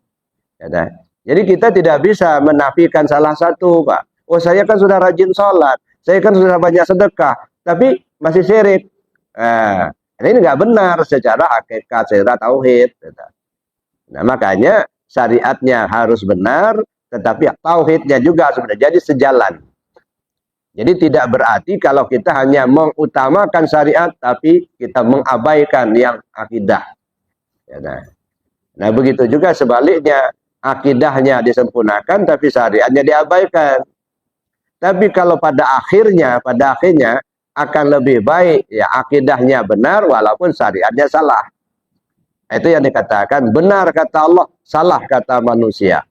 Ya, jadi kita tidak bisa menafikan salah satu, Pak. Oh, saya kan sudah rajin sholat, saya kan sudah banyak sedekah, tapi masih syirik. Ini nggak benar secara hakikat, secara tauhid. Nah, makanya syariatnya harus benar, tetapi tauhidnya juga harus benar. Jadi sejalan. Jadi tidak berarti kalau kita hanya mengutamakan syariat, tapi kita mengabaikan yang akidah. Ya, nah, begitu juga sebaliknya. Akidahnya disempurnakan, tapi syariatnya diabaikan. Tapi kalau pada akhirnya akan lebih baik ya akidahnya benar walaupun syariatnya salah. Itu yang dikatakan benar kata Allah, salah kata manusia.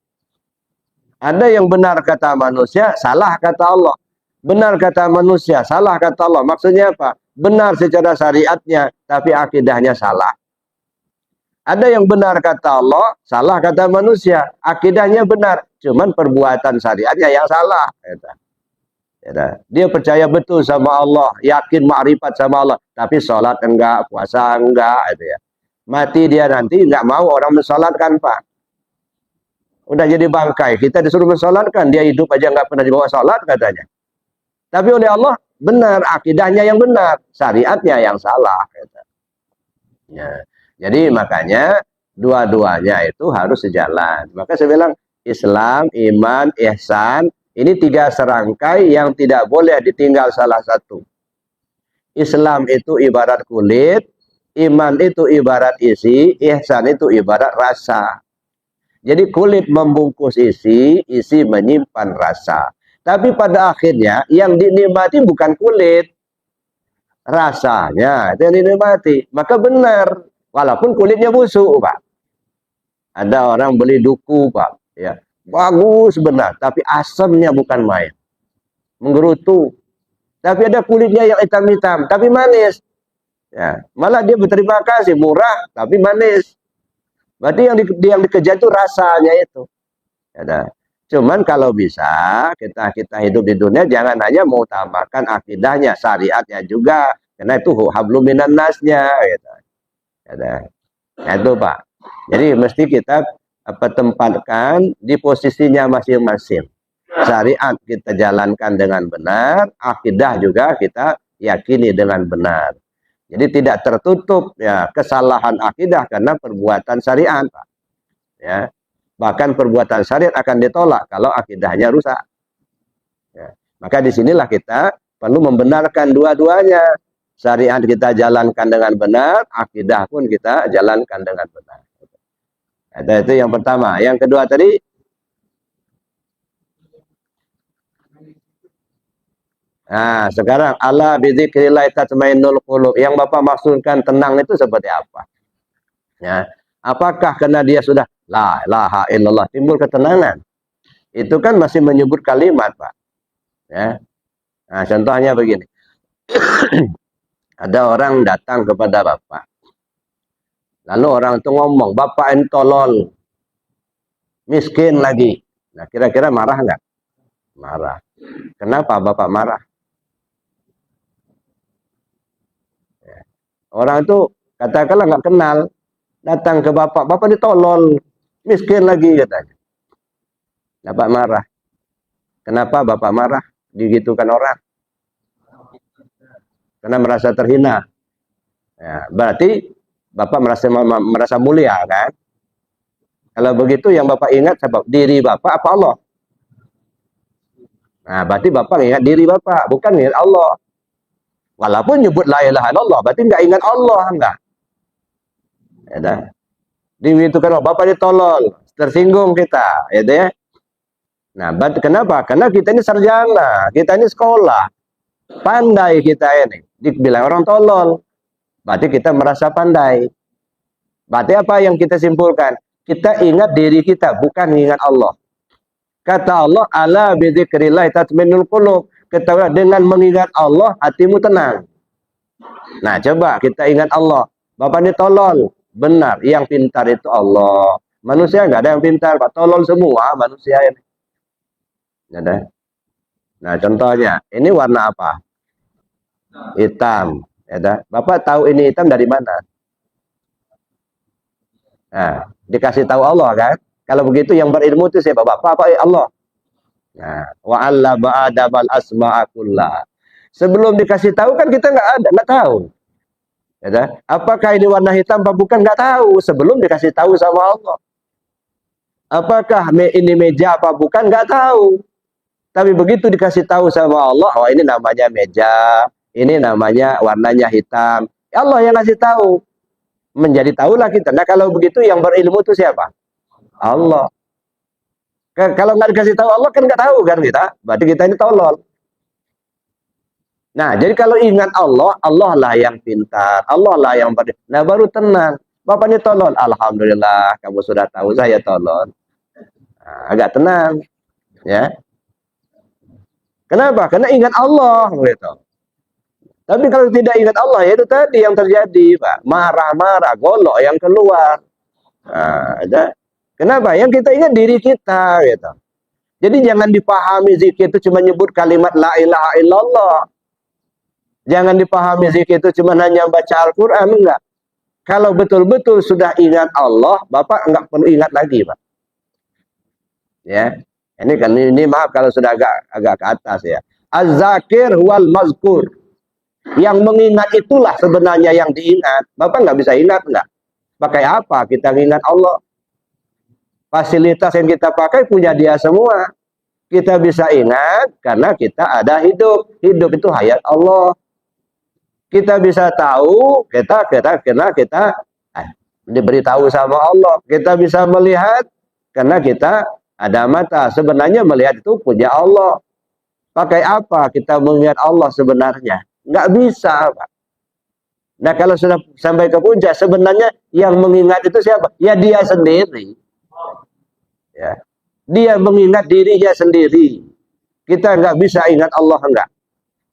Ada yang benar kata manusia, salah kata Allah. Benar kata manusia, salah kata Allah. Maksudnya apa? Benar secara syariatnya, tapi akidahnya salah. Ada yang benar kata Allah, salah kata manusia. Akidahnya benar, cuman perbuatan syariatnya yang salah. Dia percaya betul sama Allah, yakin ma'rifat sama Allah, tapi sholat enggak, puasa enggak. Mati dia nanti enggak mau orang mensolatkan, Pak. Udah jadi bangkai, kita disuruh mensolatkan, dia hidup aja enggak pernah dibawa sholat katanya. Tapi oleh Allah benar, akidahnya yang benar, syariatnya yang salah. Ya. Jadi makanya dua-duanya itu harus sejalan. Maka saya bilang Islam, iman, ihsan, ini 3 serangkai yang tidak boleh ditinggal salah satu. Islam itu ibarat kulit, iman itu ibarat isi, ihsan itu ibarat rasa. Jadi kulit membungkus isi menyimpan rasa. Tapi pada akhirnya yang dinikmati bukan kulit, rasanya itu yang dinikmati. Maka benar. Walaupun kulitnya busuk, Pak. Ada orang beli duku, Pak. Ya, bagus benar, tapi asamnya bukan main. Menggerutu. Tapi ada kulitnya yang hitam-hitam, tapi manis. Ya, malah dia berterima kasih, murah, tapi manis. Berarti yang dikejar itu rasanya itu. Ya, cuman kalau bisa kita hidup di dunia jangan hanya mengutamakan akidahnya, syariatnya juga. Karena itu hablum minan nasnya, gitu. Nah, itu Pak. Jadi mesti kita tempatkan di posisinya masing-masing. Syariat kita jalankan dengan benar, akidah juga kita yakini dengan benar. Jadi tidak tertutup ya kesalahan akidah karena perbuatan syariat, Pak. Ya. Bahkan perbuatan syariat akan ditolak kalau akidahnya rusak. Ya. Maka disinilah kita perlu membenarkan dua-duanya. Syariat kita jalankan dengan benar, akidah pun kita jalankan dengan benar. Itu yang pertama. Yang kedua tadi, nah sekarang ala bidzikrillah tatmainnul qulub. Yang Bapak maksudkan tenang itu seperti apa? Ya, apakah karena dia sudah la ilaha illallah timbul ketenangan? Itu kan masih menyebut kalimat, Pak. Ya. Nah, contohnya begini. Ada orang datang kepada Bapak. Lalu orang itu ngomong, Bapak ini tolol. Miskin lagi. Nah, kira-kira marah nggak? Marah. Kenapa Bapak marah? Ya. Orang itu katakanlah nggak kenal. Datang ke Bapak. Bapak ini tolol. Miskin lagi katanya. Bapak marah. Kenapa Bapak marah? Digitukan orang. Karena merasa terhina. Ya, berarti Bapak merasa mulia kan? Kalau begitu yang Bapak ingat sebab diri Bapak apa Allah? Nah, berarti Bapak ingat diri Bapak, bukan ingat Allah. Walaupun nyebut la ilaha illallah, berarti nggak ingat Allah enggak? Ya dah. Digitukan Bapak ditolol, tersinggung kita, ya deh. Nah, kenapa? Karena kita ini sarjana, kita ini sekolah. Pandai kita ini. Dibilang orang tolol. Berarti kita merasa pandai. Berarti apa yang kita simpulkan? Kita ingat diri kita, bukan ingat Allah. Kata Allah, ala bidzikrillah tatmainnul qulub. Ketahuilah dengan mengingat Allah, hatimu tenang. Nah, coba kita ingat Allah. Bapak ini tolol. Benar, yang pintar itu Allah. Manusia nggak ada yang pintar, Pak. Tolol semua manusia ini. Ada. Nah, contohnya, ini warna apa? Hitam. Ya dah. Bapak tahu ini hitam dari mana? Nah, dikasih tahu Allah kan? Kalau begitu yang berilmu itu siapa? Bapak apa Allah? Nah, wa 'allama Adamal asma'a kullaha. Sebelum dikasih tahu kan kita nggak tahu. Ya dah. Apakah ini warna hitam apa bukan? Nggak tahu. Sebelum dikasih tahu sama Allah. Apakah ini meja apa bukan? Nggak tahu. Tapi begitu dikasih tahu sama Allah, oh ini namanya meja, ini namanya warnanya hitam. Ya Allah yang ngasih tahu. Menjadi tahulah kita. Nah kalau begitu yang berilmu itu siapa? Allah. Kalau nggak dikasih tahu Allah kan nggak tahu kan kita. Berarti kita ini tolol. Nah jadi kalau ingat Allah, Allah lah yang pintar, Allah lah yang nah baru tenang. Bapak ini tolol. Alhamdulillah kamu sudah tahu saya tolol. Nah, agak tenang. Ya. Kenapa? Karena ingat Allah gitu. Tapi kalau tidak ingat Allah, ya itu tadi yang terjadi, Pak. Marah-marah, golok yang keluar. Nah, ada. Kenapa? Yang kita ingat diri kita, gitu. Jadi jangan dipahami zikir itu cuma nyebut kalimat la ilaha illallah. Jangan dipahami zikir itu cuma hanya baca Al-Quran, enggak. Kalau betul-betul sudah ingat Allah, Bapak enggak perlu ingat lagi, Pak. Ya. Ini kan ini maaf kalau sudah agak ke atas ya. Az-zakir wal mazkur. Yang mengingat itulah sebenarnya yang diingat. Bapak nggak bisa ingat nggak? Pakai apa kita ingat Allah? Fasilitas yang kita pakai punya dia semua. Kita bisa ingat karena kita ada hidup. Hidup itu hayat Allah. Kita bisa tahu karena kita diberitahu sama Allah. Kita bisa melihat karena kita ada mata. Sebenarnya melihat itu punya Allah. Pakai apa kita mengingat Allah sebenarnya? Nggak bisa, Pak. Nah, kalau sudah sampai ke puncak, sebenarnya yang mengingat itu siapa? Ya dia sendiri. Ya. Dia mengingat dirinya sendiri. Kita nggak bisa ingat Allah, enggak.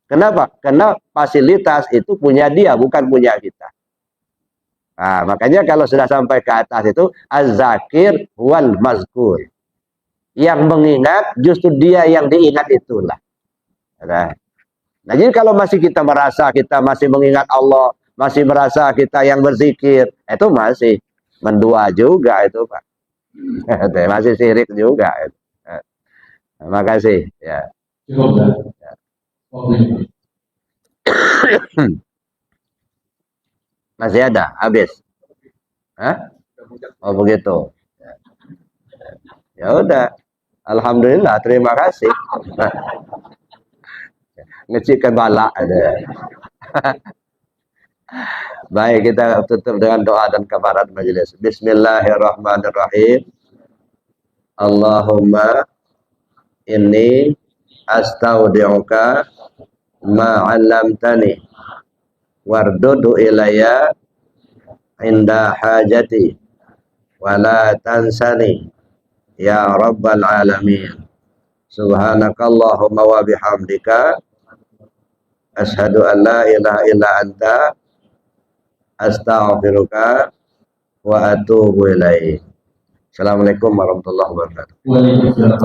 Kenapa? Karena fasilitas itu punya dia, bukan punya kita. Nah, makanya kalau sudah sampai ke atas itu, az-zakir wal mazkur. Yang mengingat, justru dia yang diingat itulah. Nah, jadi kalau masih kita merasa kita masih mengingat Allah, masih merasa kita yang berzikir, itu masih mendua juga itu, Pak. Masih syirik juga. Terima kasih. Ya. Cukup, ya. Masih ada? Habis? Hah? Oh begitu. Ya udah. Alhamdulillah. Terima kasih. Ngecikkan balak ada. Baik, kita tutup dengan doa dan kafarat majelis. Bismillahirrahmanirrahim. Allahumma inni astaudi'uka ma 'allamtani wardudu ilayya inda hajati wa la tansani ya rabbal alamin. Subhanakallahumma wa bihamdika asyhadu an la ilaha illa anta astaghfiruka wa atubu ilaik. Assalamualaikum warahmatullahi wabarakatuh. Waalaikumsalam.